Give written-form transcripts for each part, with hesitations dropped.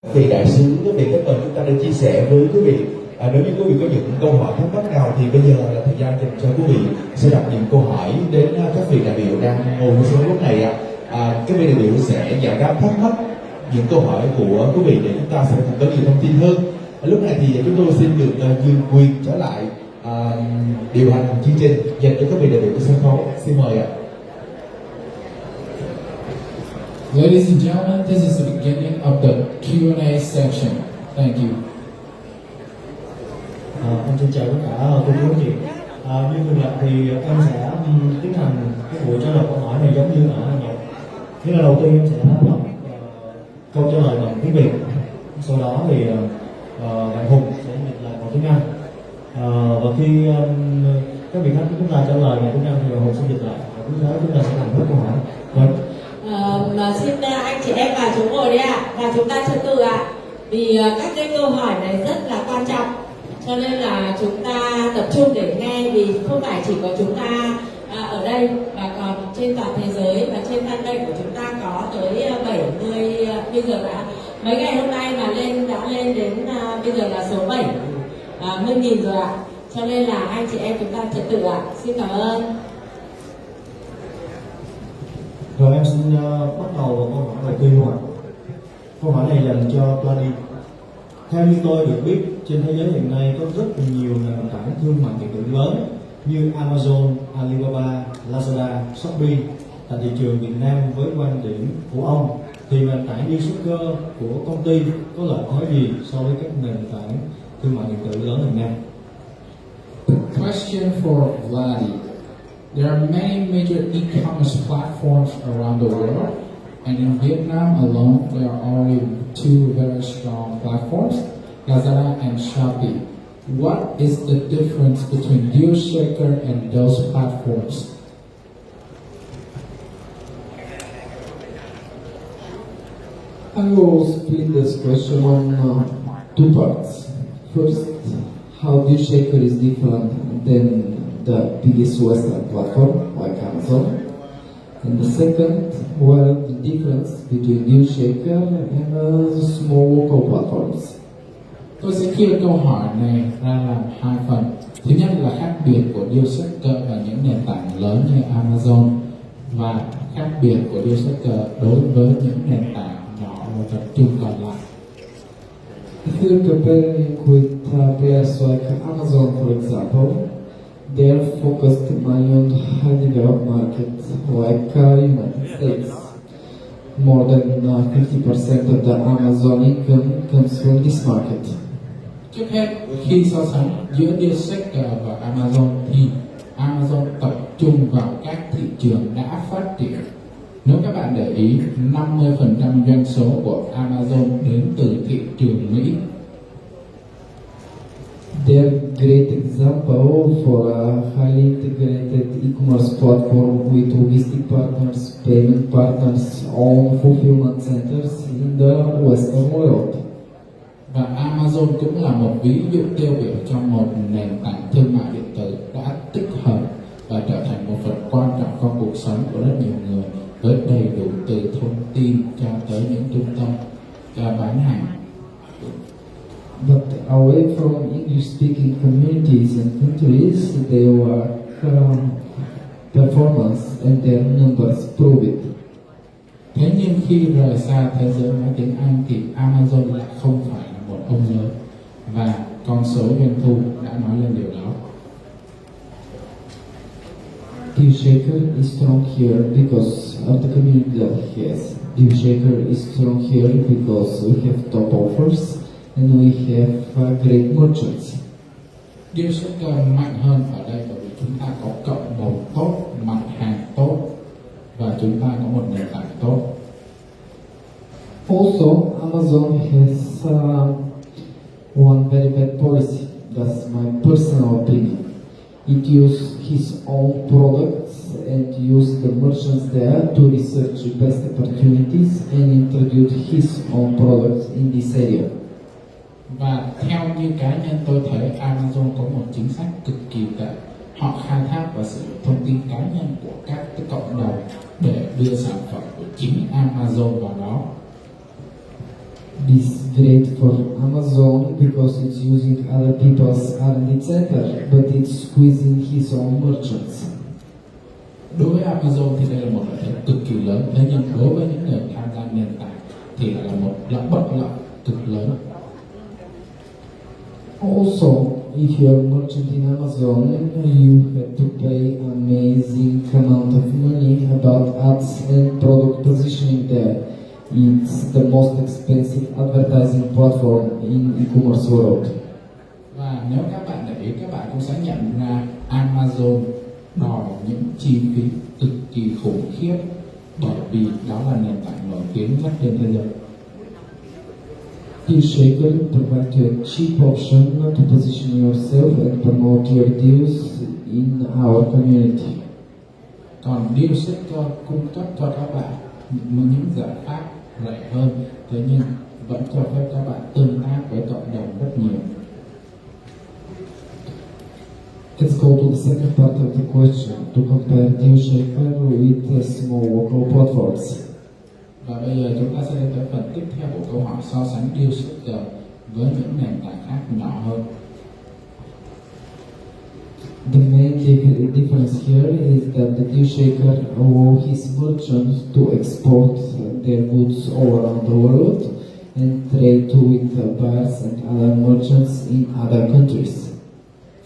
Vị đại sứ có vị khách mời chúng ta đã chia sẻ với quý vị. Nếu như quý vị có những câu hỏi thắc mắc nào thì bây giờ là thời gian dành cho quý vị sẽ đặt những câu hỏi đến các vị đại biểu đang ngồi ở số lúc này. Các vị đại biểu sẽ giải đáp thắc mắc những câu hỏi của quý vị để chúng ta sẽ có nhiều thông tin hơn. Lúc này thì chúng tôi xin được nhường quyền trở lại điều hành chương trình dành cho các vị đại biểu của sân khấu. Xin mời ạ. Ladies and gentlemen, this is the beginning of the Q&A section. Thank you. Em xin chào tất cả cô chú anh chị. Như thường lệ thì em sẽ tiến hành cái buổi trả lời câu hỏi này giống như ở nhạc. Thế là đầu tiên em sẽ đọc câu trả lời bằng tiếng Việt. Sau đó thì bạn Hùng sẽ dịch lại bằng tiếng Anh. Và khi các vị khách của chúng ta trả lời bằng tiếng Anh thì bạn Hùng sẽ dịch lại. Và cứ thế chúng ta sẽ làm hết câu hỏi. Xin anh chị em vào chỗ ngồi đấy ạ, và chúng ta trật tự ạ. Vì các cái câu hỏi này rất là quan trọng, cho nên là chúng ta tập trung để nghe, vì không phải chỉ có chúng ta ở đây mà còn trên toàn thế giới, và trên fanpage của chúng ta có tới 70, bây giờ đã mấy ngày hôm nay mà đã lên đến bây giờ là số 70.000 rồi ạ. Cho nên là anh chị em chúng ta trật tự ạ. Xin cảm ơn. Rồi em xin bắt đầu vào câu hỏi đầu tiên luôn ạ. Câu hỏi này dành cho Plady. Theo như tôi được biết, trên thế giới hiện nay có rất nhiều nền tảng thương mại điện tử lớn như Amazon, Alibaba, Lazada, Shopee tại thị trường Việt Nam. Với quan điểm của ông thì nền tảng Dealshaker của công ty có lợi thế gì so với các nền tảng thương mại điện tử lớn hiện nay? Question for Vladi. There are many major e-commerce platforms around the world, and in Vietnam alone, there are already two very strong platforms, Lazada and Shopee. What is the difference between Dealshaker and those platforms? I will split this question on two parts. First, how Dealshaker is different than the biggest Western platform like Amazon. And the second, what are the difference between Dealshaker and the small local platforms? Tôi sẽ chia câu hỏi này ra làm hai phần. Thứ nhất là khác biệt của Dealshaker và những nền tảng lớn như Amazon, và khác biệt của Dealshaker đối với những nền tảng nhỏ và tập trung còn lại. If you're comparing with players like Amazon, for example, they're focused mainly on highly developed markets like United States. More than 50% of the Amazon income comes from this market. Trước hết, khi so sánh giữa Dealshaker và Amazon thì Amazon tập trung vào các thị trường đã phát triển. Nếu các bạn để ý, 50% doanh số của Amazon đến từ thị trường Mỹ. They're a great example for a highly integrated e-commerce platform with logistic partners, payment partners, all fulfillment centers in the Western world. Và Amazon cũng là một ví dụ tiêu biểu cho một nền tảng thương mại điện tử đã tích hợp và trở thành một phần quan trọng trong cuộc sống của rất nhiều người, với đầy đủ từ thông tin cho tới những trung tâm bán hàng. But away from English-speaking communities and countries, their performance and their numbers prove it. Thế nhưng khi rời xa thế giới nói tiếng Anh thì Amazon lại không phải là một ông lớn, và con số doanh thu đã nói lên điều đó. Dealshaker is strong here because of the community that it has. Dealshaker is strong here because we have top offers and we have great merchants. Dealshaker mạnh hơn ở đây bởi vì chúng ta có cộng đồng tốt, mặt hàng tốt, và chúng ta có một nền tảng tốt. Also, Amazon has one very bad policy. That's my personal opinion. It uses his own products and use the merchants there to research the best opportunities and introduce his own products in this area. Và theo như cá nhân tôi thấy, Amazon có một chính sách cực kỳ tệ. Họ khai thác và sử dụng thông tin cá nhân của các cái cộng đồng để đưa sản phẩm của chính Amazon vào đó. This great for Amazon because it's using other people's R&D center, but it's squeezing his own merchants. Đối với Amazon thì đây là một lợi thế cực kỳ lớn, thế nhưng đối với những người tham gia nền tảng thì lại là một bất lợi cực lớn. Also, if you're a merchant in Amazon, you have to pay amazing amount of money about ads and product positioning there. It's the most expensive advertising platform in e-commerce world. Và nếu các bạn để ý, các bạn cũng sẽ nhận ra Amazon đòi những chi phí cực kỳ khủng khiếp bởi vì đó là nền tảng nổi tiếng nhất trên thế giới. Dealshaker provides you a cheap option to position yourself and promote your deals in our community. Còn Dealshaker cung cấp cho các bạn những giải pháp rẻ hơn, thế nhưng vẫn cho phép các bạn tương tác với cộng đồng rất nhiều. Let's go to the second part of the question to compare Dealshaker with small local platforms. Và bây giờ chúng ta sẽ đến tới phần tiếp theo của câu hỏi so sánh Dealshaker với những nền tảng khác nhỏ hơn. The main difference here is that the Dealshaker allows his merchants to export their goods all around the world and trade with buyers and other merchants in other countries.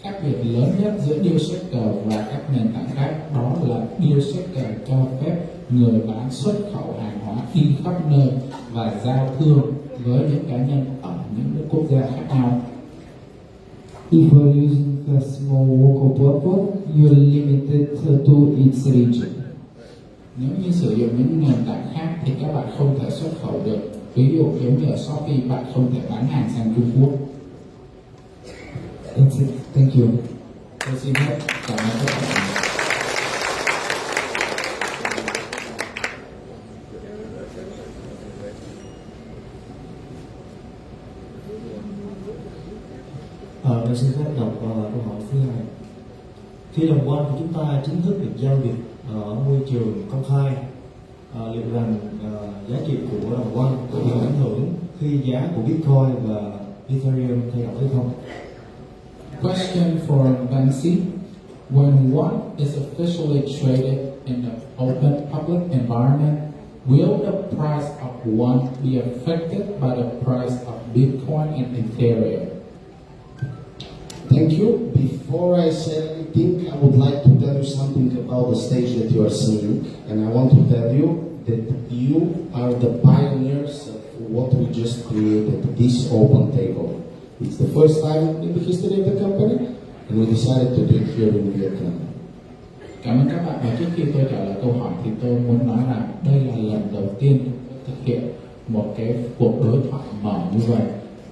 Khác biệt lớn nhất giữa Dealshaker và các nền tảng khác đó là Dealshaker cho phép người bán xuất khẩu hàng hóa đi khắp nơi và giao thương với những cá nhân ở những nước quốc gia khác nhau. If you're using a small local platform, you're limited to its region. Nếu như sử dụng những nền tảng khác thì các bạn không thể xuất khẩu được. Ví dụ giống như ở Shopee, bạn không thể bán hàng sang Trung Quốc. That's it. Thank you. Tôi xin hết. Cảm ơn các bạn. Tôi xin phép đọc câu hỏi thứ hai. Khi đồng quan của chúng ta chính thức được giao dịch ở môi trường công khai, liệu rằng giá trị của đồng quan có bị ảnh hưởng khi giá của Bitcoin và Ethereum thay đổi hay không? Question for Banksy. When one is officially traded in an open public environment, will the price of one be affected by the price of Bitcoin and Ethereum? Thank you. Before I say anything, I would like to tell you something about the stage that you are seeing, and I want to tell you that you are the pioneers of what we just created, this open table. It's the first time in the history of the company, and we decided to do it here in Vietnam. Cảm ơn các bạn. Và trước khi tôi trả lời câu hỏi thì tôi muốn nói rằng đây là lần đầu tiên thực hiện một cái cuộc đối thoại mở như vậy.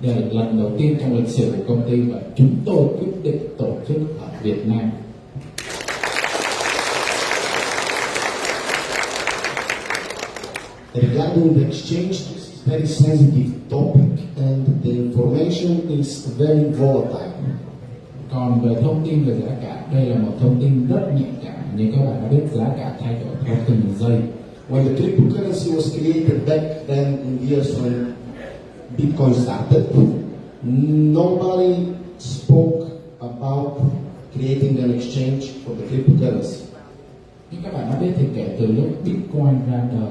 Đây là lần đầu tiên trong lịch sử của công ty và chúng tôi quyết định tổ chức ở Việt Nam. Regarding the exchange, this is a very sensitive topic, and the information is very volatile. Còn về thông tin về giá cả, đây là một thông tin rất nhạy cảm. Như các bạn đã biết, giá cả thay đổi theo từng giây. When the cryptocurrency was created back then in the years when Bitcoin started, nobody spoke about creating an exchange for the cryptocurrency. Như các bạn đã biết thì kể từ lúc Bitcoin ra đời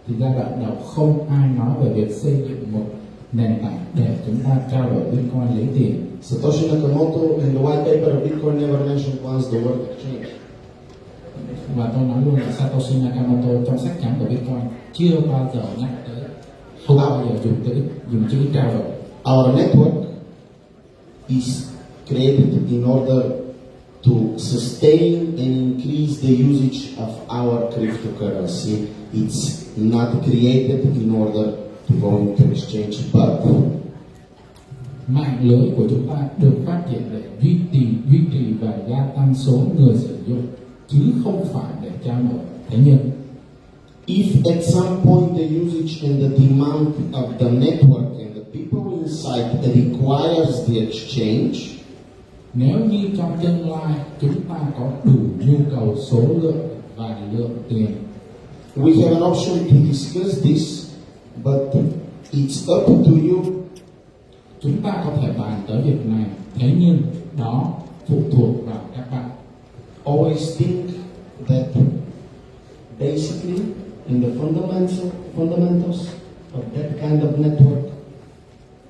thì giai đoạn đầu không ai nói về việc xây dựng một nền tảng để chúng ta trao đổi Bitcoin lấy tiền. Satoshi Nakamoto in the white paper of Bitcoin never mentioned once the word exchange. Và tôi nói luôn là Satoshi Nakamoto trong sách trắng của Bitcoin chưa bao giờ nhắc tới, không bao giờ dùng chữ trao đổi. Our network is created in order to sustain and increase the usage of our cryptocurrency. It's not created in order to go into exchange, but Mạng lưới của chúng ta được phát triển để duy trì và gia tăng số người sử dụng, chứ không phải để trao đổi. Thế nhưng if at some point the usage and the demand of the network and the people inside requires the exchange, nếu như trong tương lai chúng ta có đủ nhu cầu số lượng và lượng tiền, we have an option to discuss this, but It's up to you. Chúng ta có thể bàn tới việc này, thế nhưng đó phụ thuộc vào các bạn. Always think that basically in the fundamentals of that kind of network,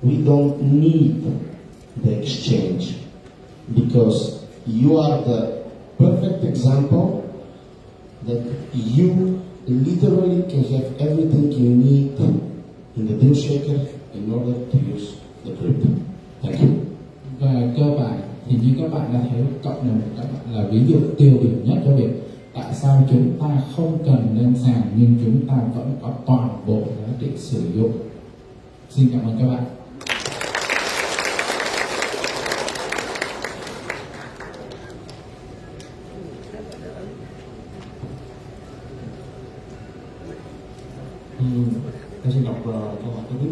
we don't need the exchange because you are the perfect example that you literally can have everything you need in the Dealshaker in order to use the crypto. Thank you. Về cơ bản thì như các bạn đã thấy, cộng đồng của các bạn là ví dụ tiêu biểu nhất cho việc tại sao chúng ta không cần lên sàn nhưng chúng ta vẫn có toàn bộ giá trị sử dụng. Xin cảm ơn các bạn. Em xin đọc câu hỏi kế tiếp.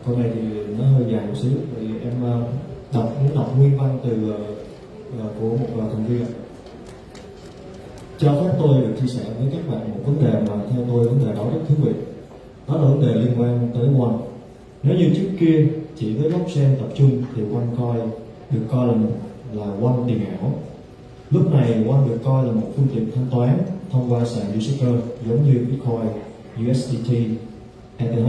Câu này thì nó hơi dài một xíu, vì em muốn đọc nguyên văn từ của một thành viên. Cho phép tôi được chia sẻ với các bạn một vấn đề mà theo tôi vấn đề đó rất thú vị. Đó là vấn đề liên quan tới One. Nếu như trước kia chỉ với blockchain tập trung thì OneCoin được coi là One tiền ảo. Lúc này One được coi là một phương tiện thanh toán thông qua sàn Dealshaker giống như Bitcoin, USDT, ETH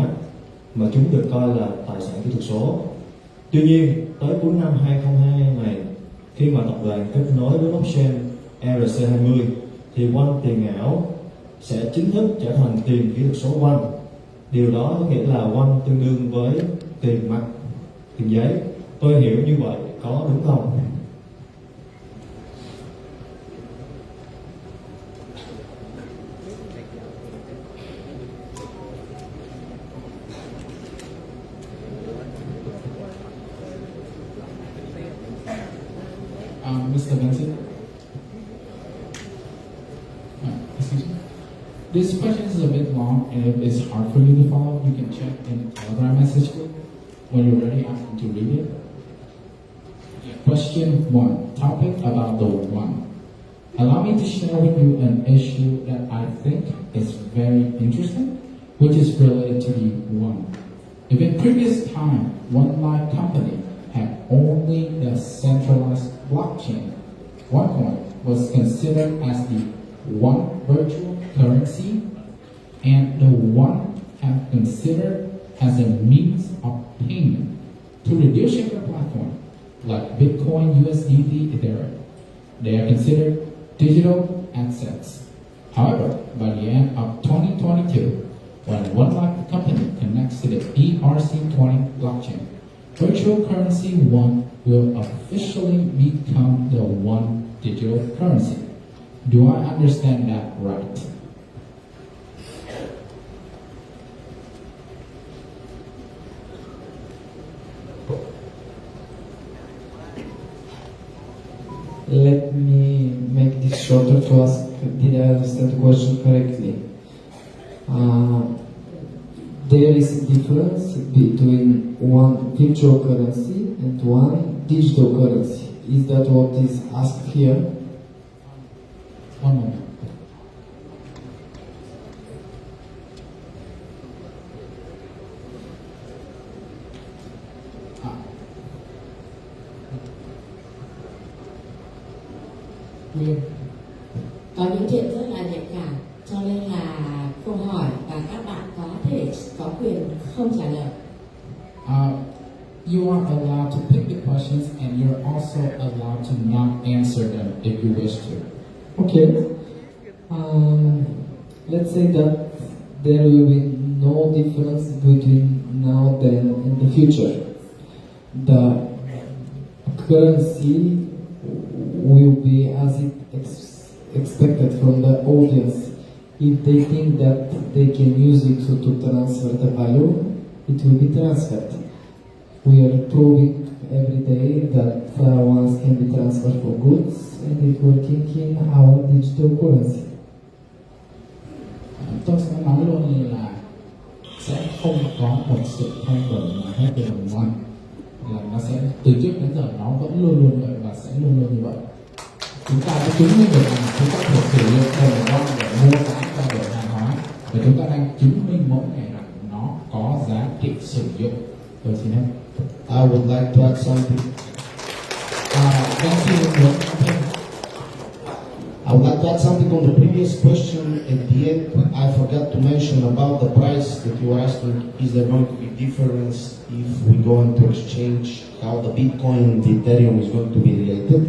mà chúng được coi là tài sản kỹ thuật số. Tuy nhiên, tới cuối năm 2022 này, khi mà tập đoàn kết nối với blockchain ERC20 thì One tiền ảo sẽ chính thức trở thành tiền kỹ thuật số One. Điều đó có nghĩa là One tương đương với tiền mặt, tiền giấy. Tôi hiểu như vậy có đúng không? Mr. Vincent? Excuse me? This question is a bit long, and if it's hard for you to follow, you can check in the Telegram message group. When you're ready, ask me to read it. Question 1. Topic about the One. Allow me to share with you an issue that I think is very interesting, which is related to the One. If in previous time, one live company had only the centralized blockchain, OneCoin was considered as the one virtual currency, and the One have considered as a means of payment to the Dealshaker platform, like Bitcoin, USDT, Ethereum. They are considered digital assets. However, by the end of 2022, when one live company connects to the ERC20 blockchain, virtual currency One will officially become the one digital currency. Do I understand that right? Let me make this shorter to ask, did I understand the question correctly? There is a difference between one virtual currency and one digital currency. Is that what is asked here? One moment. Có những chuyện rất là nhạy cảm, cho nên là câu hỏi và các bạn có thể có quyền không trả lời. You are allowed to pick the questions, and you're also allowed to not answer them if you wish to. Okay. Let's say that there will be no difference between now and in the future. The currency will be as it expected from the audience. If they think that they can use it to transfer the value, it will be transferred. We are proving every day that funds can be transferred for goods and it working in our digital currency. Tôi sẽ nói luôn là sẽ không có một sự thay đổi nào hết về đồng One, là nó sẽ từ trước đến giờ nó vẫn luôn luôn vậy và sẽ luôn luôn như vậy. Chúng ta đã chứng minh được rằng chúng ta có thể sử dụng đồng One để mua bán trao đổi hàng hóa, và chúng ta đang chứng minh mỗi ngày rằng nó có giá trị. Tôi xin hết. I would like to add something. Bên kia muốn thêm. I would like to add something on the previous question. At the end, I forgot to mention about the price that you were asking. Is there going to be difference if we go into exchange? How the Bitcoin and the Ethereum is going to be related?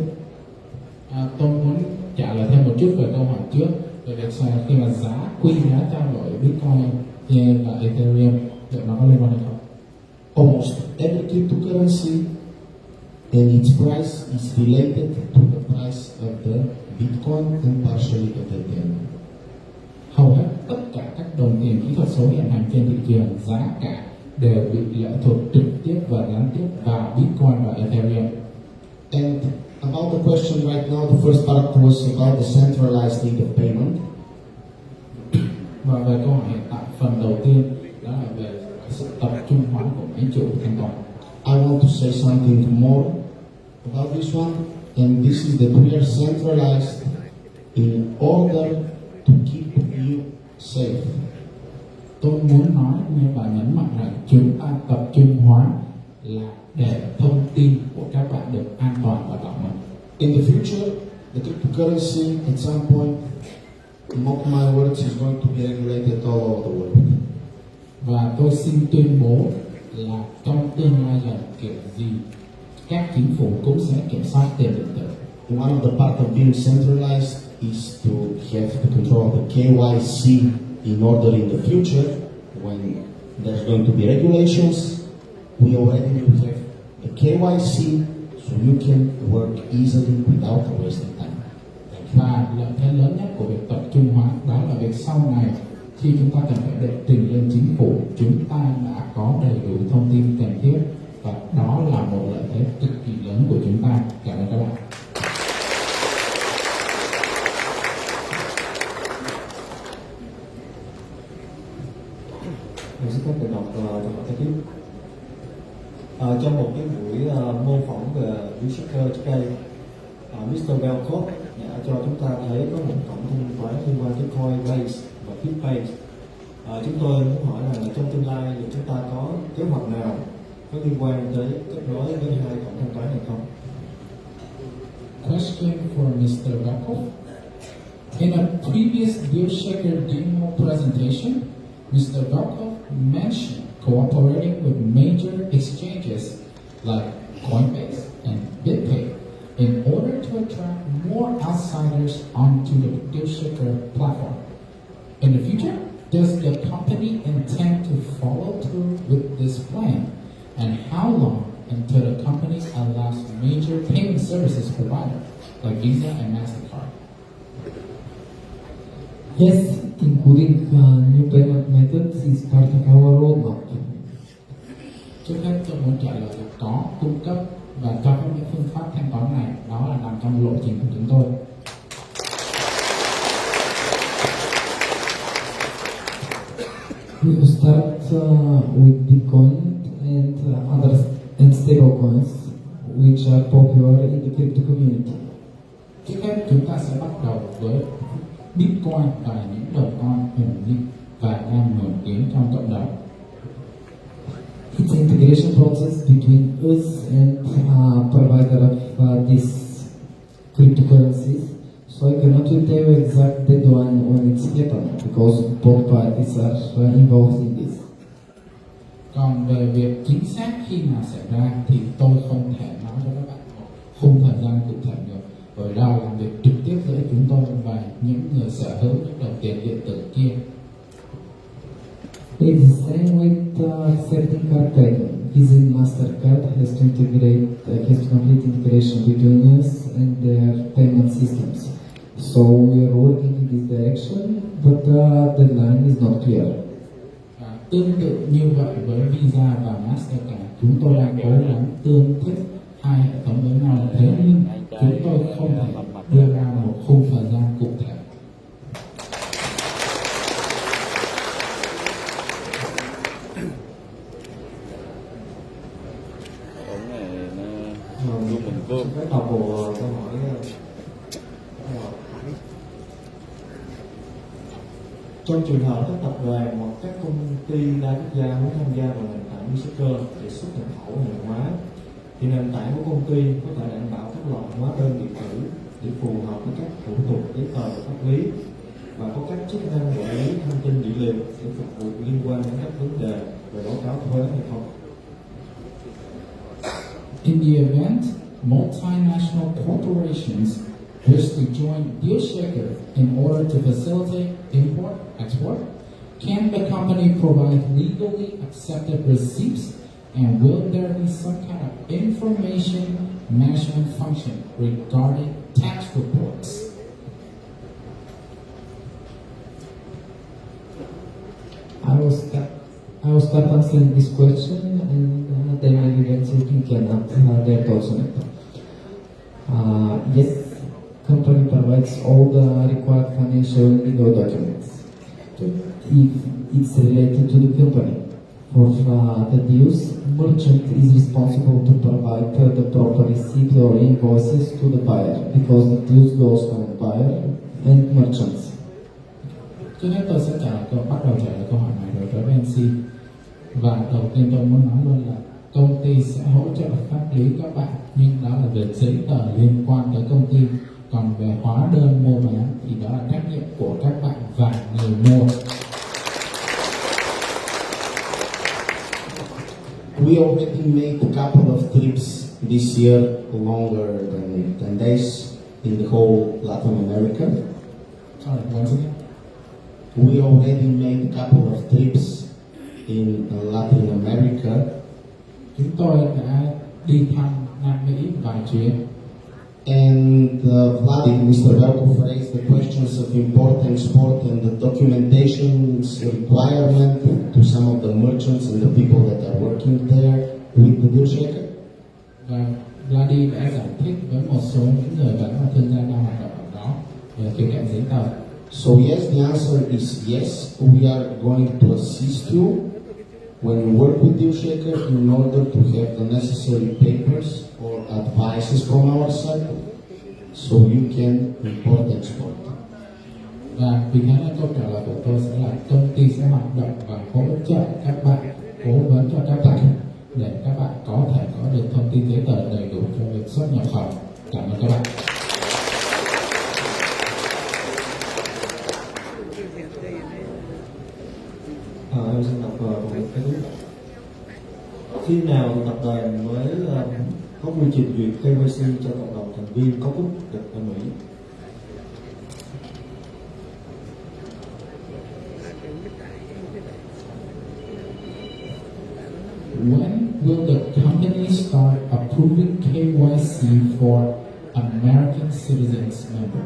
Tôi muốn trả lời thêm một chút về câu hỏi trước về việc khi mà giá trao đổi Bitcoin và Ethereum liệu nó có liên quan hay không? Almost every cryptocurrency and its price is related to the price of the Bitcoin and partially of the Ethereum. Hầu hết tất cả các đồng tiền kỹ thuật số hiện hành trên thị trường giá cả đều bị lệ thuộc trực tiếp và gián tiếp vào Bitcoin và Ethereum. And about the question right now, the first part was about the centralized need of payment. Và về câu hỏi hiện tại, phần đầu tiên đó là về sự tập trung hóa của máy chủ thanh toán. I want to say something more about this one, and this is that we are centralized in order to keep you safe. Tôi muốn nói và nhấn mạnh rằng chúng ta tập trung hóa là để thông tin của các bạn được an toàn và bảo mật. In the future, the cryptocurrency at some point, mark my words, is going to be regulated all over the world. Và tôi xin tuyên bố là trong tương lai gần kiểu gì các chính phủ cũng sẽ kiểm soát tiền điện tử. One of the part of being centralized is to have the control of the KYC in order in the future, when there's going to be regulations, we already need to have the KYC so you can work easily without wasting time. Và lợi thế lớn nhất của việc tập trung hóa đó là việc sau này khi chúng ta cần phải đệ trình lên chính phủ, chúng ta đã có đầy đủ thông tin cần thiết, và đó là một lợi thế cực kỳ lớn của chúng ta. Cảm ơn các bạn. Mình xin phép được đọc câu hỏi kế tiếp. Trong một cái buổi mô phỏng về Dealshaker trước đây, Mr. Belcott đã cho chúng ta thấy có một cổng thanh toán liên quan tới Coinbase và BitPay. Chúng tôi muốn hỏi là trong tương lai thì chúng ta có kế hoạch nào có liên quan tới kết nối với hai cổng thanh toán này không? Question for Mr. Beckhoff. In a previous Dealshaker demo presentation, Mr. Beckhoff mentioned cooperating with major exchanges like Coinbase and BitPay in order to attract more outsiders onto the Dealshaker platform. In the future, does the company intend to follow through with this plan? And how long until the company allows major payment services providers like Visa and MasterCard? Yes, including new payment methods is part of our roadmap. Trước hết tôi muốn trả lời là có cung cấp và cho phép những phương pháp thanh toán này, đó là nằm trong lộ trình của chúng tôi. We will start with Bitcoin and and stable coins, which are popular in the crypto community. Trước hết chúng ta sẽ bắt đầu với Bitcoin và những đồng coin ổn định và đang nổi tiếng trong cộng đồng. It's an integration process between us and provider of these cryptocurrencies. So I cannot tell you exact deadline when it's happened because both parties are involved in this. Còn về việc chính xác khi nào xảy ra thì tôi không thể nói cho các bạn một khung thời gian cụ thể được, bởi đó là việc trực tiếp giữa chúng tôi và những người sở hữu những đồng tiền điện tử kia. It's the same with accepting card payment. Visa and MasterCard has to complete integration between us and their payment systems. So we are working in this direction, but the line is not clear. Tương tự như vậy với Visa và MasterCard, chúng tôi đang cố gắng tương thích hai hệ thống với nhau, thế nhưng chúng tôi không thể đưa ra một khung thời gian cụ thể. Ống này nó giúp mình cơm. Xin phép đọc một câu hỏi. Trong trường hợp các tập đoàn hoặc các công ty đa quốc gia muốn tham gia vào nền tảng Dealshaker để xuất nhập khẩu hàng hóa, thì nền tảng của công ty có thể đảm bảo các loại hóa đơn điện tử để phù hợp với các thủ tục giấy tờ và pháp lý, và có các chức năng quản lý thông tin dữ liệu để phục vụ liên quan đến các vấn đề về báo cáo thuế hay không. In the event multinational corporations wish to join Dealshaker in order to facilitate import-export, can the company provide legally accepted receipts, and will there be some kind of information management function regarding tax reports? I will start answering this question, and then maybe Dealshaker can add their thoughts on it. Yes, company provides all the required financial and legal documents if it's related to the company. For the deals, merchant is responsible to provide the proper receipt or invoices to the buyer, because the deals goes on buyer and merchants. Trước hết tôi sẽ bắt đầu trả lời câu hỏi này đối với MC. Và đầu tiên tôi muốn nói luôn là công ty sẽ hỗ trợ pháp lý các bạn, nhưng đó là về giấy tờ liên quan tới công ty. Còn về hóa đơn mua bán thì đó là trách nhiệm của các bạn và người mua. We already made a couple of trips this year, longer than days, in the whole Latin America. Sorry, once again. We already made a couple of trips in Latin America. Chúng tôi đã đi thăm Nam Mỹ vài chuyến. And Vladi, Mr. Velkov raised the questions of import and export and the documentation's requirement to some of the merchants and the people that are working there with the Dealshaker. Và Vladi đã giải thích với một số những người và các thương gia đang hoạt động ở đó về khía cạnh giấy tờ. So yes, the answer is yes. We are going to assist you when you work with Dealshaker in order to have the necessary papers or advices from our side, so you can import and export. Và vì thế nên câu trả lời của tôi sẽ là công ty sẽ hoạt động và hỗ trợ các bạn, cố vấn cho các bạn để các bạn có thể có được thông tin giấy tờ đầy đủ cho việc xuất nhập khẩu. Cảm ơn các bạn. Em xin đọc một cái đúng. Khi nào thì tập đoàn mới có quy trình duyệt KYC cho cộng đồng thành viên có quốc tịch ở Mỹ? When will the company start approving KYC for American citizens member?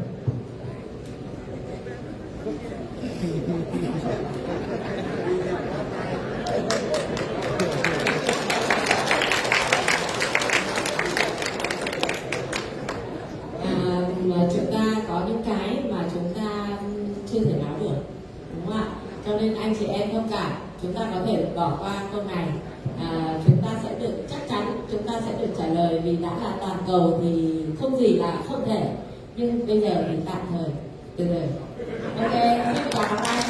Chúng ta có những cái mà chúng ta chưa thể nói được, đúng không ạ? Cho nên anh chị em thông cảm, chúng ta có thể bỏ qua câu này. Chúng ta sẽ được, chắc chắn chúng ta sẽ được trả lời, vì đã là toàn cầu thì không gì là không thể. Nhưng bây giờ thì tạm thời từ từ. Ok, xin cảm ơn anh.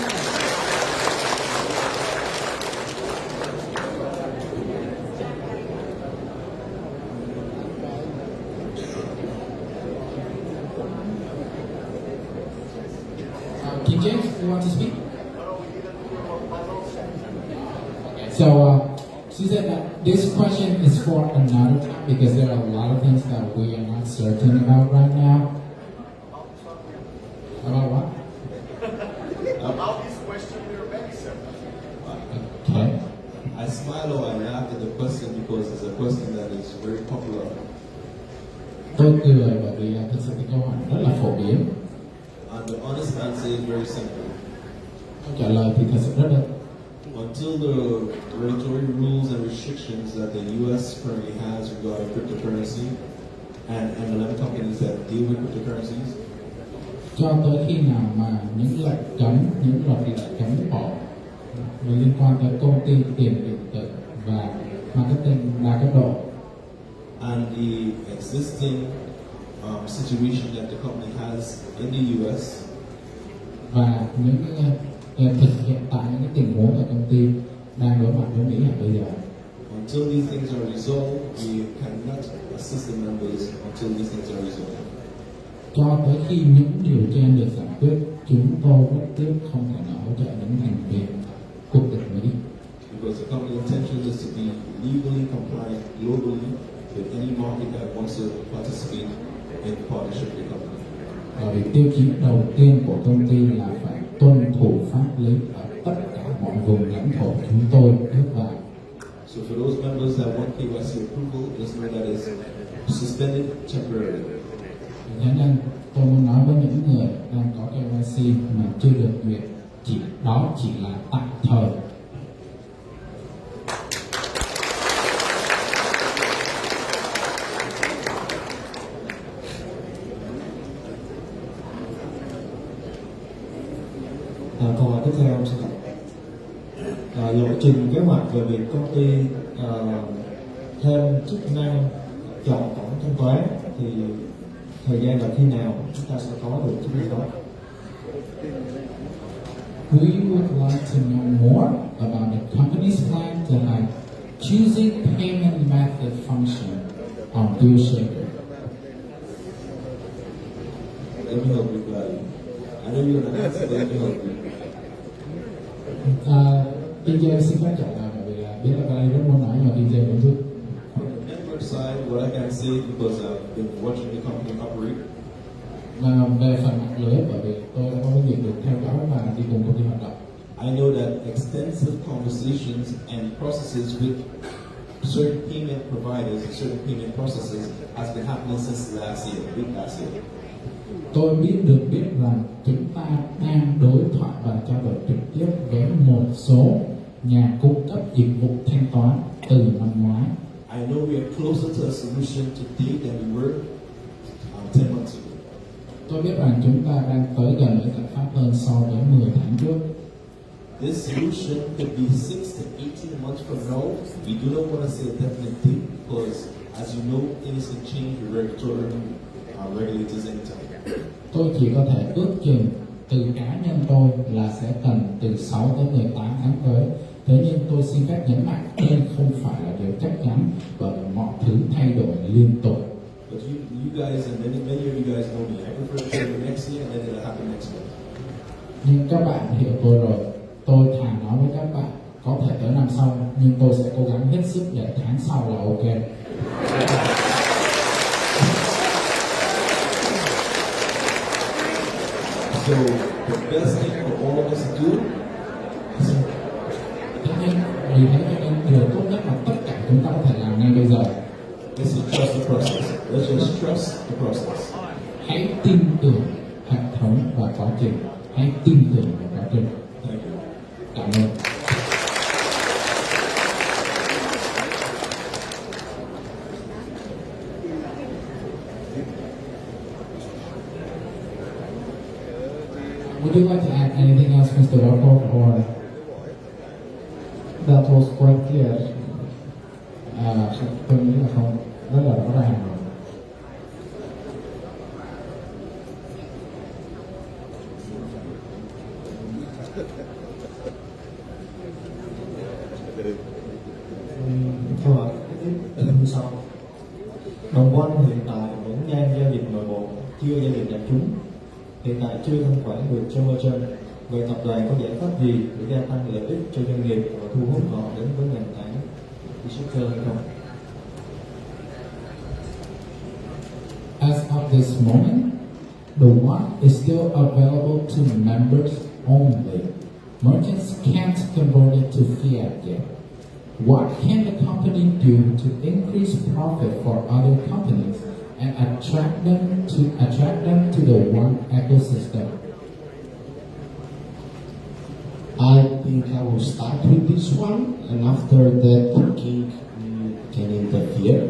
King James, you want to speak? Okay, so she said that this question is for another time because there are a lot of things that we are not certain about right now. About what? About this question, we are very certain. Okay. I smile or I laugh at the question because it's a question that is very popular. Tôi cười bởi vì thực sự cái câu hỏi rất là phổ biến. And the honest answer is very simple. Câu trả lời thì thật sự rất đơn. Until the regulatory rules and restrictions that the US currently has regarding cryptocurrency and MLM companies that deal with cryptocurrencies, Cho tới khi nào mà những lệnh cấm, những luật lệ cấm bỏ liên quan tới công ty tiền điện tử và marketing đa cấp độ, and the existing situation that the company has in the US, và những thực hiện tại những cái tình huống mà công ty đang đối mặt với Mỹ hiện bây giờ. Until these things are resolved, we cannot assist the members until these things are resolved. Cho tới khi những điều trên được giải quyết, chúng tôi rất tiếc không thể nào hỗ trợ những thành viên quốc tịch Mỹ. Because the company intention is to be legally compliant globally with any market that wants to participate in partnership with the company. Và vì tiêu chí đầu tiên của công ty là phải tuân thủ pháp lý ở tất cả mọi vùng lãnh thổ chúng tôi bước vào. So for those members that want KYC approval, just know that it's suspended temporarily. Cho nên tôi muốn nói với những người đang có KYC mà chưa được duyệt, đó chỉ là tạm thời. Câu hỏi tiếp theo xin lộ trình kế hoạch về việc công ty thêm chức năng chọn cổng thanh toán thì thời gian là khi nào chúng ta sẽ có được chức năng đó? We would like to know more about the company's plan to have choosing payment method function on Dealshaker. Let me help you, buddy. I know you're gonna answer, but let me help you. DJ xin phép trả lời bởi vì biết là cái rất muốn nói mà DJ muốn giúp. On the network side, what I can say, because I've been watching the company operate, Về phần mạng lưới, bởi vì tôi đã có dịp được theo dõi và đi cùng công ty hoạt động. I know that extensive conversations and processes with certain payment providers and certain payment processes has been happening since last year. Tôi biết rằng chúng ta đang đối thoại và trao đổi trực tiếp với một số nhà cung cấp dịch vụ thanh toán từ năm ngoái. I know we are closer to a solution today than we were 10 months ago. Tôi biết rằng chúng ta đang tới gần với giải pháp hơn so với 10 tháng trước. This solution could be 6 to 18 months from now. We do not want to say a definite date because, as you know, things can change with regulators anytime. Tôi chỉ có thể ước chừng từ cá nhân tôi là sẽ cần từ 6 tới 18 tháng tới. Thế nhưng tôi xin phép nhấn mạnh đây không phải là điều chắc chắn bởi vì mọi thứ thay đổi liên tục. But you guys and many of you guys know me. I prefer to say next year and then it'll happen next month. Nhưng các bạn hiểu tôi rồi. Tôi thà nói với các bạn có thể tới năm sau, nhưng tôi sẽ cố gắng hết sức để tháng sau là ok. So the best thing for all of us to do is Thế nhưng vì thế cho nên điều tốt nhất mà tất cả chúng ta có thể làm ngay bây giờ to trust the process. Let's just trust the process. hãy tin tưởng hệ thống và quá trình. Hãy tin tưởng vào quá trình. Thank you. Cảm ơn. Would you like to add anything else, Mr. Rocco, or That was quite clear. tôi nghĩ là không, rất là rõ ràng rồi. Câu hỏi tiếp như sau. Đồng One hiện tại vẫn đang giao dịch nội bộ, chưa giao dịch đại chúng. Hiện tại chưa thanh khoản được cho merchant. Vậy tập đoàn có giải pháp gì để gia tăng lợi ích cho doanh nghiệp và thu hút họ đến với nền tảng Dealshaker hay không? As of this moment, the one is still available to members only. Merchants can't convert it to fiat yet. What can the company do to increase profit for other companies and attract them to the one ecosystem? I think I will start with this one, and after that, King can interfere.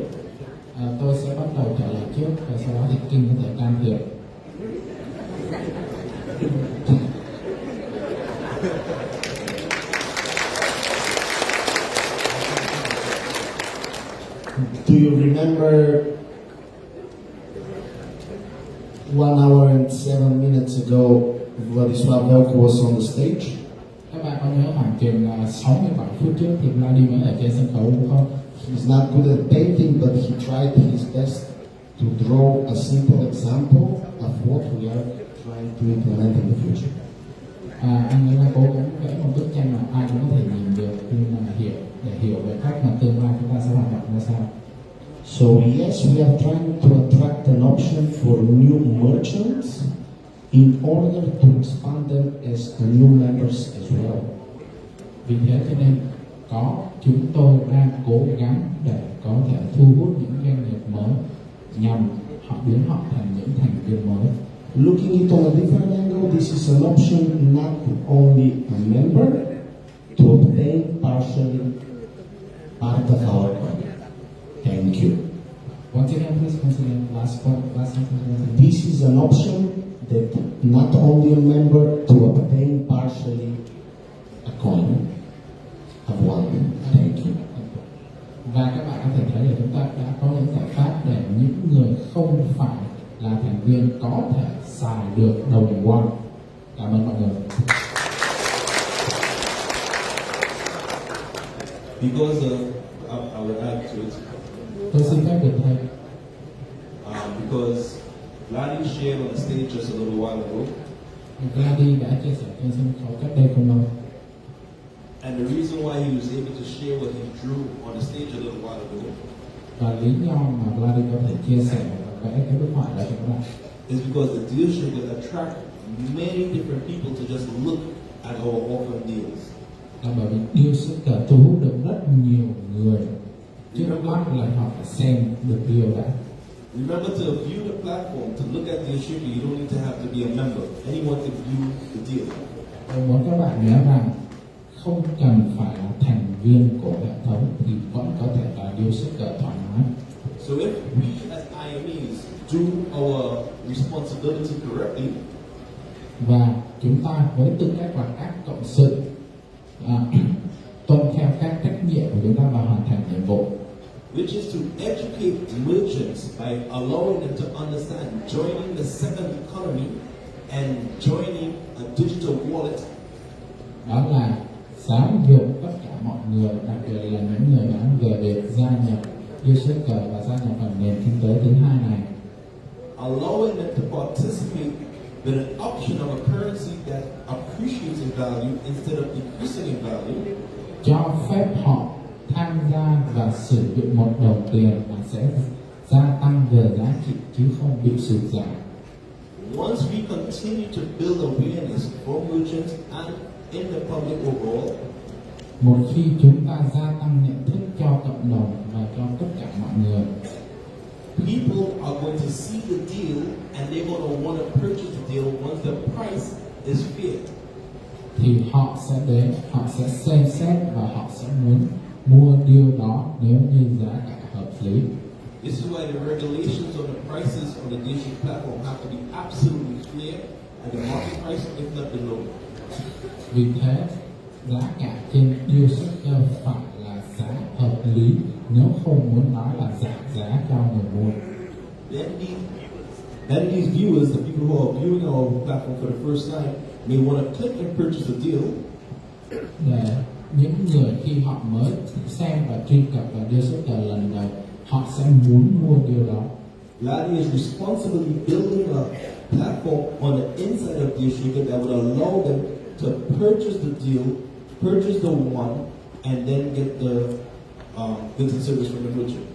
Tôi sẽ bắt đầu trả lời trước và sau đó thì Kim có thể can thiệp. Do you remember 1 hour and 7 minutes ago, Władysław Welko was on the stage? Các bạn có nhớ khoảng chừng 67 phút trước thì Vladi mới ở trên sân khấu đúng không? He's not good at painting, but he tried his best to draw a simple example of what we are trying to implement in the future. Anh ấy đã cố gắng vẽ một bức tranh mà ai cũng có thể nhìn được nhưng mà để hiểu về cách mà tương lai chúng ta sẽ hoạt động ra sao. So yes, we are trying to attract an option for new merchants in order to expand them as new members as well. Vì thế cho nên chúng tôi đang cố gắng để có thể thu hút những doanh nghiệp mới nhằm biến họ thành những thành viên mới. Looking it on a different angle, this is an option not only a member to obtain partially part of our economy. Thank you. Once again, please consider last sentence. This is an option that not only a member to obtain partially a coin of one. Thank you. Và các bạn có thể thấy là chúng ta đã có những giải pháp để những người không phải là thành viên có thể xài được đồng won. Cảm ơn mọi người. Because I would add to it. Tôi xin phép được thêm. Because Vladi shared on the stage just a little while ago. Vladi đã chia sẻ trên sân khấu cách đây không lâu. And the reason why he was able to share what he drew on the stage a little while ago Và lý do mà Vladi có thể chia sẻ và vẽ cái bức họa đó cho các bạn is because the Dealshaker attract many different people to just look at our offer deals. là bởi vì Dealshaker thu hút được rất nhiều người trước mắt là họ phải xem được deal đã. Remember, to view the platform, to look at Dealshaker, you don't need to have to be a member. Anyone can view the deal. Tôi muốn các bạn nhớ rằng không cần phải là thành viên của hệ thống thì vẫn có thể là Dealshaker thoải mái. So if we as IMEs do our responsibility correctly, Và chúng ta với tư cách là các cộng sự tuân theo các trách nhiệm của chúng ta và hoàn thành nhiệm vụ, which is to educate merchants by allowing them to understand joining the second economy and joining a digital wallet. đó là giáo dục tất cả mọi người, đặc biệt là những người nói về việc gia nhập Dealshaker và gia nhập vào nền kinh tế thứ hai này, Allowing them to participate with an option of a currency that appreciates in value instead of decreasing in value. cho phép họ tham gia và sử dụng một đồng tiền mà sẽ gia tăng về giá trị chứ không bị sụt giảm. Once we continue to build awareness for merchants and in the public overall, Một khi chúng ta gia tăng nhận thức cho cộng đồng và cho tất cả mọi người, people are going to see the deal and they're going to want to purchase the deal once the price is fair. thì họ sẽ đến, họ sẽ xem xét và họ sẽ muốn mua deal đó nếu như giá cả hợp lý. This is why the regulations on the prices on the Dealshaker platform have to be absolutely clear and the market price, if not below. Vì thế, giá cả trên Dealshaker phải là giá hợp lý, nếu không muốn nói là giảm giá cho người mua. Then these viewers, the people who are viewing our platform for the first time, may want to click and purchase the deal. Để những người khi họ mới xem và truy cập vào Dealshaker lần đầu, họ sẽ muốn mua deal đó. Vladi is responsibly building a platform on the inside of Dealshaker that would allow them to purchase the deal, purchase the one, and then get the goods and service from the merchant.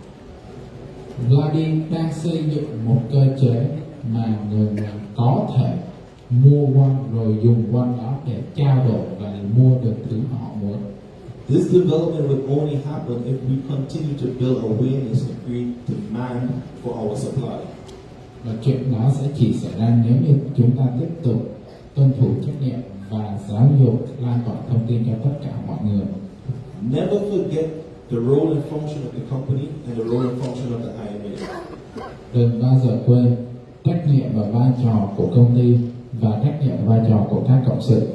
Vladi đang xây dựng một cơ chế mà người nào có thể mua one rồi dùng one đó để trao đổi và mua được thứ mà họ muốn. This development will only happen if we continue to build awareness and create demand for our supply. Và chuyện đó sẽ chỉ xảy ra nếu như chúng ta tiếp tục tuân thủ trách nhiệm và giáo dục lan tỏa thông tin cho tất cả mọi người. Never forget the role and function of the company and the role and function of the IMA. Đừng bao giờ quên trách nhiệm và vai trò của công ty và trách nhiệm và vai trò của các cộng sự.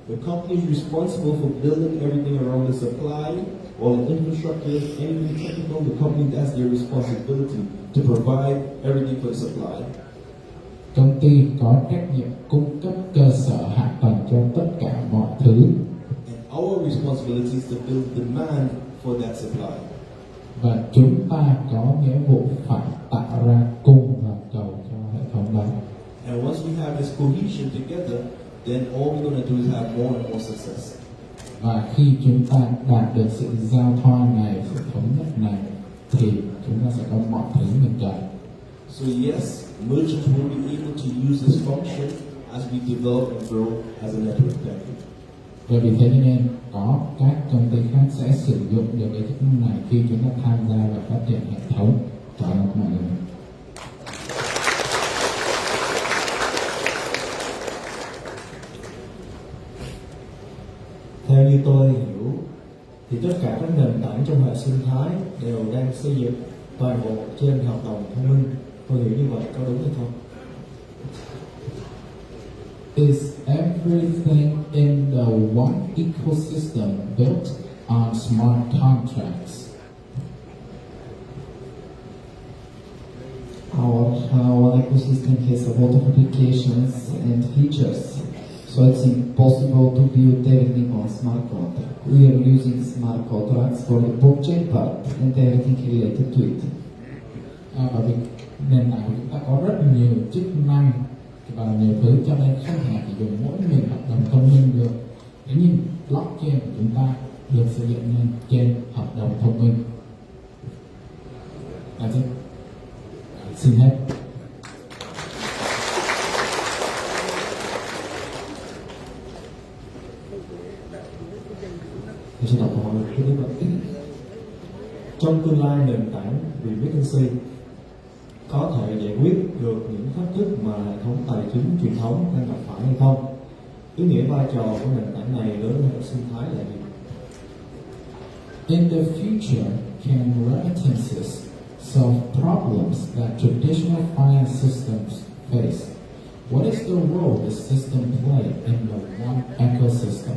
The company is responsible for building everything around the supply, all the infrastructure, anything technical. The company, that's their responsibility to provide everything for the supply. Công ty có trách nhiệm cung cấp cơ sở hạ tầng cho tất cả mọi thứ our responsibility is to build demand for that supply. Và chúng ta có nghĩa vụ phải tạo ra cung và cầu cho hệ thống đó. And once we have this cohesion together, then all we're going to do is have more and more success. Và khi chúng ta đạt được sự giao thoa này, sự thống nhất này, thì chúng ta sẽ có mọi thứ mình cần. So yes, merchants will be able to use this function as we develop and grow as a network. Thank you. Và vì thế cho nên có các công ty khác sẽ sử dụng được cái chức năng này khi chúng ta tham gia vào phát triển hệ thống. Cảm ơn mọi người. Theo như tôi hiểu thì tất cả các nền tảng trong hệ sinh thái đều đang xây dựng toàn bộ trên hợp đồng thông minh. Tôi hiểu như vậy có đúng hay không? Is everything in the one ecosystem built on smart contracts? Our ecosystem has a lot of applications and features, so it's impossible to build everything on smart contract. We are using smart contracts for the blockchain part and everything related to it. Bởi vì nền tảng của chúng ta có rất nhiều chức năng và nhiều thứ, cho nên không thể chỉ dùng mỗi miền hợp đồng thông minh được. Thế nhưng blockchain của chúng ta được xây dựng lên trên hợp đồng thông minh. That's it. Xin hết. Tôi sẽ đọc câu hỏi của các bạn. Trong tương lai nền tảng remittancy có thể giải quyết được những thách thức mà hệ thống tài chính truyền thống đang gặp phải hay không? Ý nghĩa vai trò của nền tảng này đối với hệ sinh thái là gì? In the future, can remittances solve problems that traditional finance systems face? What is the role the system play in the one ecosystem?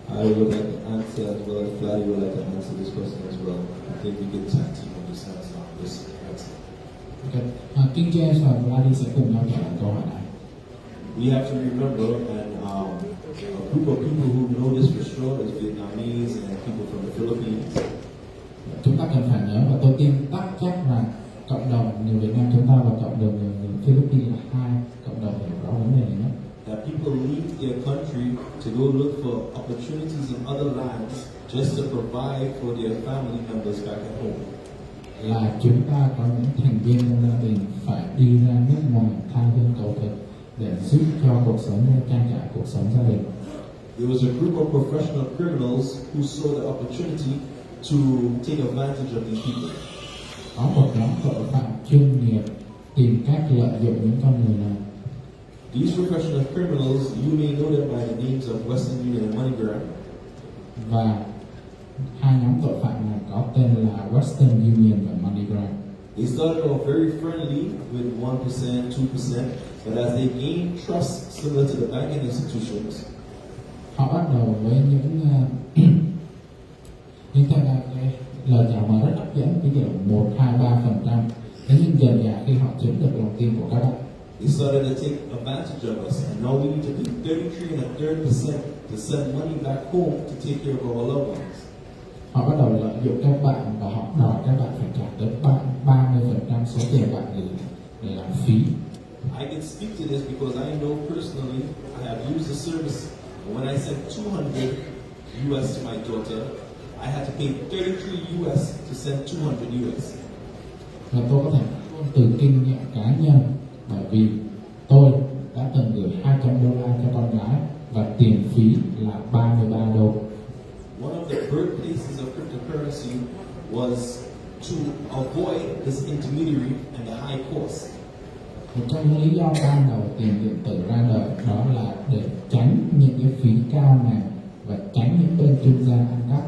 I would like to answer as well as Vladdy would like to answer this question as well. I think we can tag team on this answer. Okay. King James và Vladdy sẽ cùng nhau trả lời câu hỏi này. We have to remember, and a group of people who know this for sure is Vietnamese and people from the Philippines. Chúng ta cần phải nhớ, và tôi tin chắc rằng cộng đồng người Việt Nam chúng ta và cộng đồng người Philippines là hai cộng đồng hiểu rõ vấn đề này nhất. That people leave their country to go look for opportunities in other lands just to provide for their family members back at home. Là chúng ta có những thành viên trong gia đình phải đi ra nước ngoài tha hương cầu thực để giúp cho cuộc sống, trang trải cuộc sống gia đình. There was a group of professional criminals who saw the opportunity to take advantage of these people. Có một nhóm tội phạm chuyên nghiệp tìm cách lợi dụng những con người này. These professional criminals, you may know them by the names of Western Union and MoneyGram. Và hai nhóm tội phạm này có tên là Western Union và MoneyGram. They started off very friendly with 1%, 2%, but as they gained trust similar to the banking institutions, Họ bắt đầu với những theo cái lời chào mời rất hấp dẫn, ví dụ 1, 2, 3%. Thế nhưng dần dà khi họ chiếm được lòng tin của các bạn, they started to take advantage of us, and now we need to pay 33.3% to send money back home to take care of our loved ones. họ bắt đầu lợi dụng các bạn và họ đòi các bạn phải trả tới 30% số tiền bạn gửi để làm phí. I can speak to this because I know personally I have used the service, and when I sent 200 US to my daughter, I had to pay 33 US to send 200 US. Và tôi có thể nói từ kinh nghiệm cá nhân, bởi vì tôi đã từng gửi $200 cho con gái và tiền phí là $33. One of the birthplaces of cryptocurrency was to avoid this intermediary and the high cost. Một trong những lý do ban đầu tiền điện tử ra đời đó là để tránh những cái phí cao này và tránh những bên trung gian ăn cắp.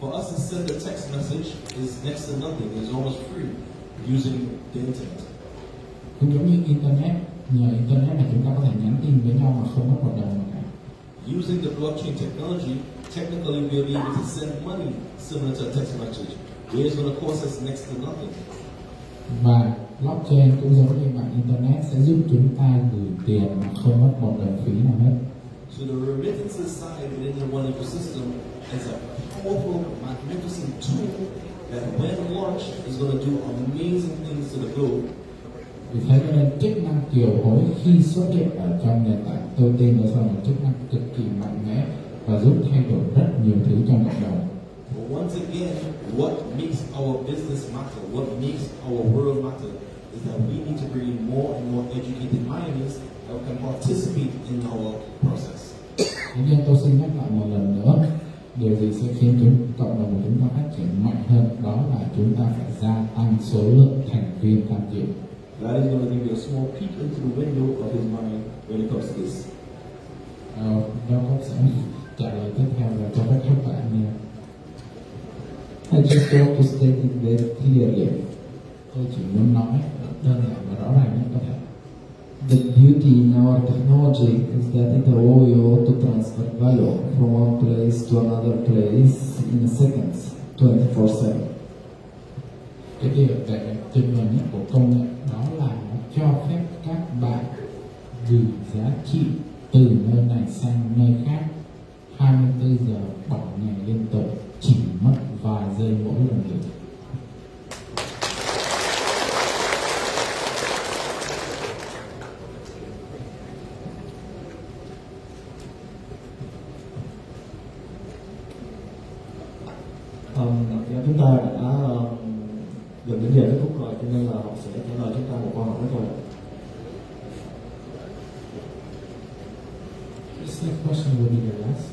For us to send a text message is next to nothing. It's almost free using the internet. Cũng giống như internet, nhờ internet là chúng ta có thể nhắn tin với nhau mà không mất một đồng nào cả. Using the blockchain technology, technically we'll be able to send money similar to a text message, where it's going to cost us next to nothing. Và blockchain cũng giống như mạng internet sẽ giúp chúng ta gửi tiền mà không mất một đồng phí nào hết. So the remittances side within the one ecosystem is a powerful, magnificent tool that when launched is going to do amazing things to the globe. Vì thế cho nên chức năng kiều hối khi xuất hiện ở trong nền tảng, tôi tin nó sẽ là một chức năng cực kỳ mạnh mẽ và giúp thay đổi rất nhiều thứ trong cộng đồng. But once again, what makes our business matter, what makes our world matter, is that we need to bring in more and more educated minds that can participate in our process. Thế nên tôi xin nhắc lại một lần nữa, điều gì sẽ khiến cộng đồng của chúng ta phát triển mạnh hơn, đó là chúng ta phải gia tăng số lượng thành viên tham dự. That is going to give you a small peek into the window of his mind when it comes to this. Đó có sẽ trả lời tiếp theo là cho các bạn nghe. I just want to state it very clearly. Tôi chỉ muốn nói đơn giản và rõ ràng nhất có thể. The beauty in our technology is that it allows you to transfer value from one place to another place in seconds, 24/7. Cái điều tuyệt vời nhất của công nghệ đó là nó cho phép các bạn gửi giá trị từ nơi này sang nơi khác 24 giờ 7 ngày liên tục, chỉ mất vài giây mỗi lần gửi. Chúng ta đã gần đến giờ kết thúc rồi, cho nên là họ sẽ trả lời chúng ta một câu hỏi thôi. This next question will be the last.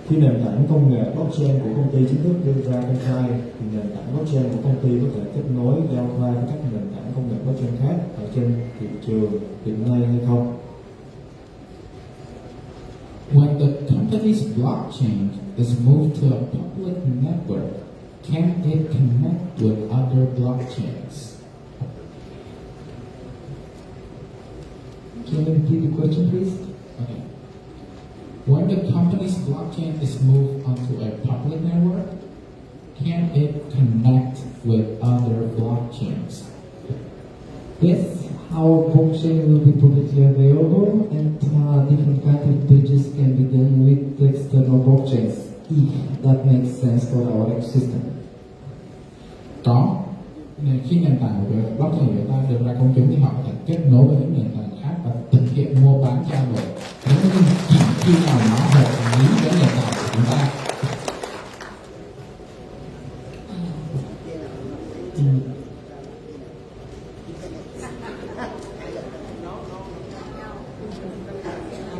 Khi nền tảng công nghệ blockchain của công ty chính thức đưa ra công khai, thì nền tảng blockchain của công ty có thể kết nối giao thoa với các nền tảng công nghệ blockchain khác ở trên thị trường hiện nay hay không? When the company's blockchain is moved to a public network, can it connect with other blockchains? Can you repeat the question, please? Okay. When the company's blockchain is moved onto a public network, can it connect with other blockchains? Yes, our blockchain will be publicly available, and different kind of bridges can be done with external blockchains, if that makes sense for our ecosystem. Có. Khi nền tảng của blockchain của ta được ra công chúng thì họ có thể kết nối với những nền tảng khác và thực hiện mua bán trao đổi, nếu như chỉ khi nào nó hợp lý với nền tảng của chúng ta.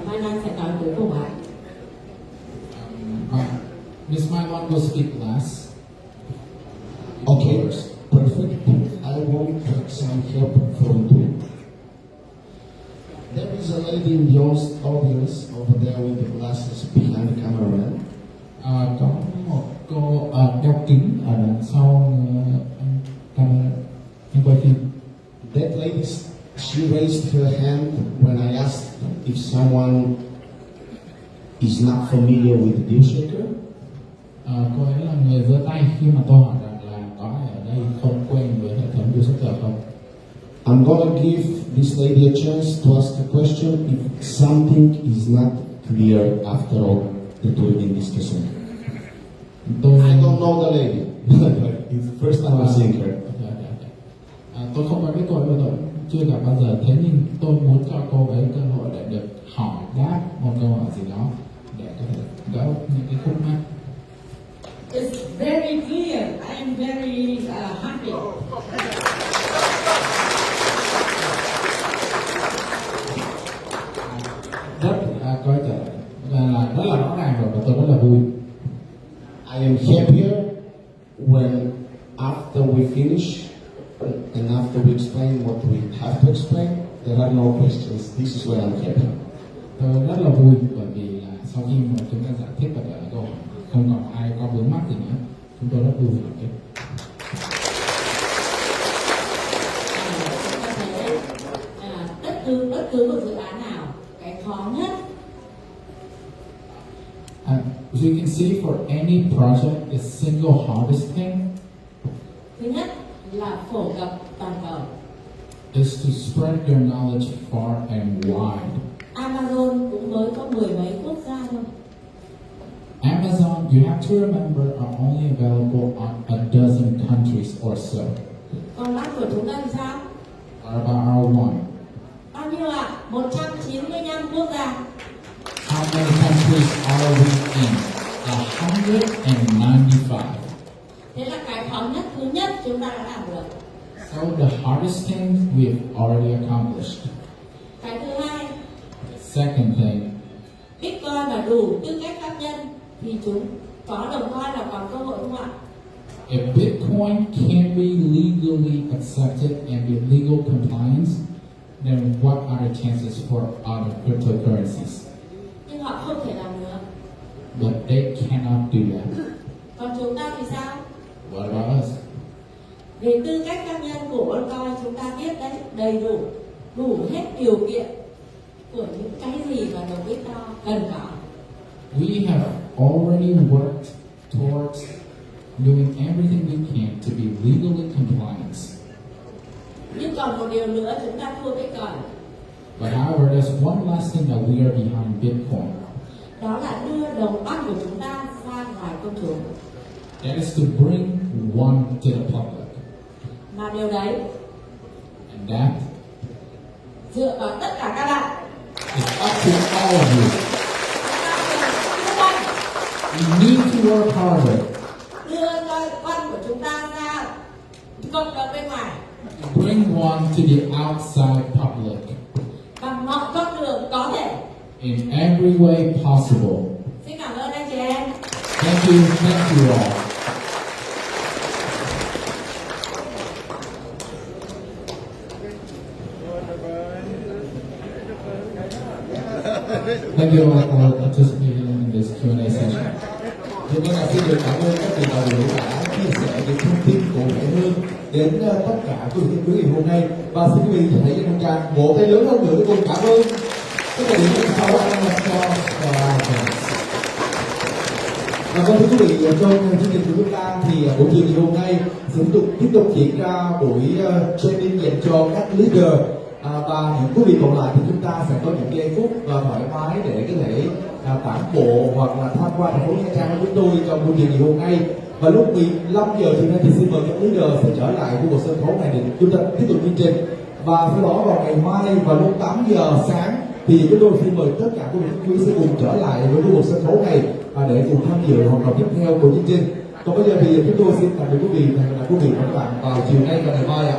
Mai Lan sẽ nói cuối cùng ạ. Miss Mai Lan will speak last. Okay, perfect. I want some help from you. There is a lady in the audience over there with the glasses behind the cameraman. Có một cô đeo kính ở đằng sau camera quay phim. That lady, she raised her hand when I asked if someone is not familiar with the Dealshaker. Cô ấy là người giơ tay khi mà tôi hỏi rằng là có ai ở đây không quen với hệ thống Dealshaker không? I'm gonna give this lady a chance to ask a question if something is not clear after all that we've been discussing. I don't know the lady. It's the first time I'm seeing her. Tôi không quen với cô ấy bao giờ, chưa gặp bao giờ. Thế nhưng tôi muốn cho cô ấy cơ hội để được hỏi đáp một câu hỏi gì đó để có thể gỡ những cái khúc mắc. It's very clear. I am very happy. Câu trả lời là rất là rõ ràng rồi và tôi rất là vui. I am happier when after we finish and after we explain what we have to explain, there are no questions. This is where I'm happy. Tôi rất là vui bởi vì là sau khi mà chúng ta giải thích tất cả các câu hỏi, không còn ai có vướng mắc gì nữa, chúng tôi rất vui về cái. Bất cứ một dự án nào, cái khó nhất. As you can see, for any project, is single harvesting. Thứ nhất là phổ cập toàn cầu. is to spread your knowledge far and wide. Amazon cũng mới có 10 mấy quốc gia thôi. Amazon, you have to remember, are only available on a dozen countries or so. Còn lát của chúng ta thì sao? What about our one? Bao nhiêu ạ? 195 quốc gia. How many countries are we in? 195. Thế là cái khó nhất thứ nhất chúng ta đã làm được. So the hardest thing we've already accomplished. Cái thứ hai, Second thing, Bitcoin mà đủ tư cách pháp nhân thì chúng có đồng coin là còn cơ hội không ạ? if Bitcoin can be legally accepted and be legal compliance, then what are the chances for other cryptocurrencies? Nhưng họ không thể làm được. But they cannot do that. Còn chúng ta thì sao? What about us? Về tư cách pháp nhân của Bitcoin chúng ta biết đấy, đầy đủ hết điều kiện của những cái gì mà đồng Bitcoin cần có. We have already worked towards doing everything we can to be legally compliant. Nhưng còn một điều nữa chúng ta thua Bitcoin. But however, there's one last thing that we are behind Bitcoin. Đó là đưa đồng băng của chúng ta ra ngoài công chúng. That is to bring one to the public. Mà điều đấy And that dựa vào tất cả các bạn. is up to all of you. Chúng ta We need to work harder. đưa con của chúng ta ra cộng đồng bên ngoài Bring one to the outside public bằng mọi con đường có thể. in every way possible. Xin cảm ơn anh chị em. Thank you all. Thank you all for participating in this Q&A session. Thì vâng, xin được cảm ơn các vị đại biểu đã chia sẻ những thông tin cụ thể hơn đến tất cả quý vị hôm nay. Và xin quý vị hãy dành một tràng vỗ tay lớn hơn nữa để cùng cảm ơn các đại biểu sau ăn cho và vâng, thưa quý vị, trong chương trình của chúng ta thì buổi chiều ngày hôm nay sẽ tiếp tục diễn ra buổi training dành cho các leader. Và những quý vị còn lại thì chúng ta sẽ có những giây phút thoải mái để có thể tản bộ hoặc là tham quan thành phố Nha Trang với chúng tôi trong buổi chiều ngày hôm nay. Và lúc 15 giờ chiều nay thì xin mời các leader sẽ trở lại khu vực sân khấu này để chúng ta tiếp tục chương trình. Và sau đó vào ngày mai vào lúc 8 giờ sáng thì chúng tôi xin mời tất cả quý vị sẽ cùng trở lại với khu vực sân khấu này để cùng tham dự hoạt động tiếp theo của chương trình. Còn bây giờ thì chúng tôi xin tạm biệt quý vị và hẹn gặp lại quý vị và các bạn vào chiều nay và ngày mai ạ.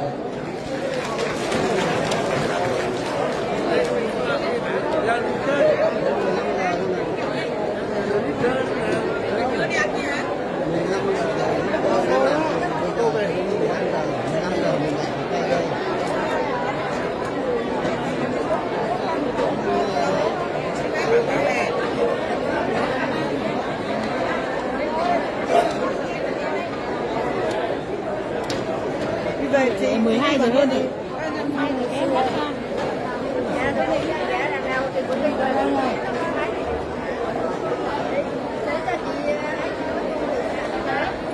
Chị 12 giờ hơn đi.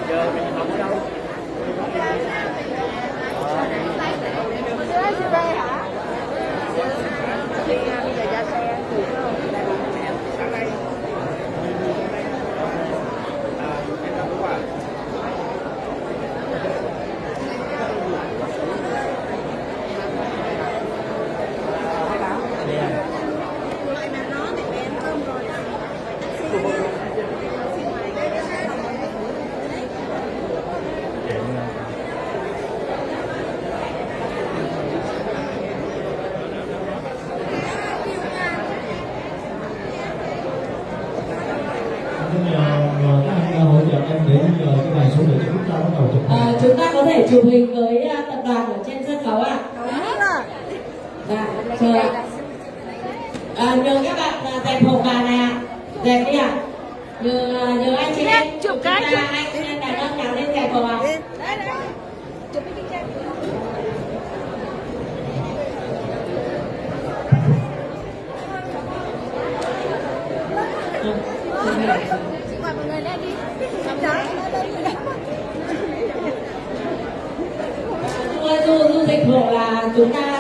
Giờ mình học đâu? Bây giờ ra xe từ sáng nay. Hỗ trợ em để cái này số lượng chúng ta bắt đầu chụp hình. Chúng ta có thể chụp hình với tập đoàn ở trên sân khấu ạ. Dạ, chờ ạ. Nhờ các bạn dẹp hộp bàn này ạ. Dẹp đi ạ. Nhờ anh chị em. Chụp cái anh chị em đàn ông nào lên dẹp hộp ạ. Chụp cái tranh. Chị gọi mọi người lên đi. Du dịch hộ là chúng ta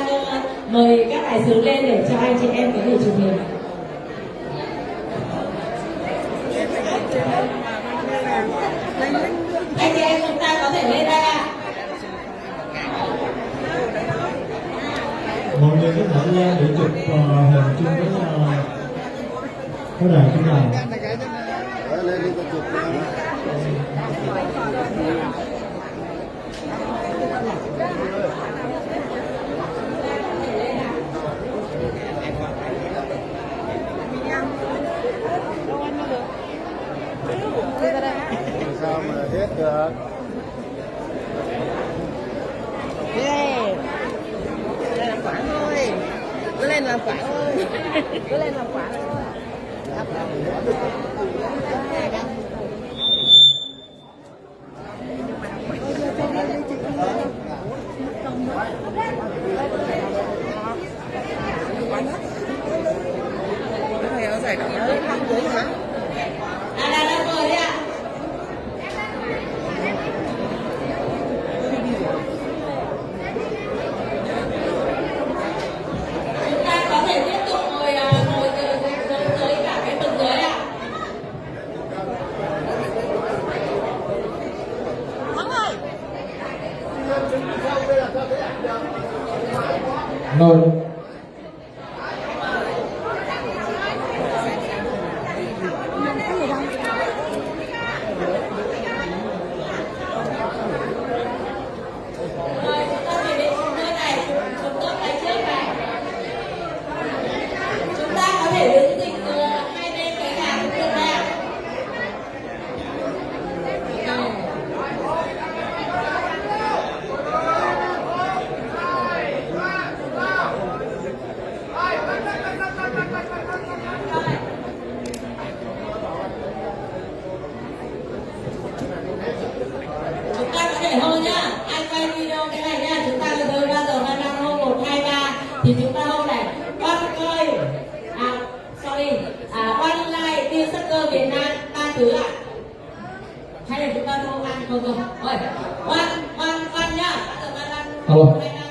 Mời các đại sứ lên để cho anh chị em có thể chụp hình. Anh chị em chúng ta có thể lên đây ạ. Mọi người có thể lên để chụp hình chung với đài chúng ta. Sao mà hết được? Lên làm quả thôi. Cứ lên làm quả thôi. Cứ lên làm quả thôi. Thầy giải động dưới hả? Đang mời đấy ạ. Chúng ta có thể tiếp tục ngồi tới cả cái tầng dưới ạ. No. Mời chúng ta về đến nơi này, chúng tôi lại trước này. Chúng ta có thể đứng dịch hai bên cái hàng cũng được ạ. Chúng ta có thể hô nhá, anh quay video cái này nhá, chúng ta từ bao giờ mà đang hô 1, 2, 3 thì chúng ta hô này, online Dealshaker Việt Nam 3 thứ ạ. Hay là chúng ta hô ăn không? Ôi, one nhá, bây giờ mà đang Alo. 2, 3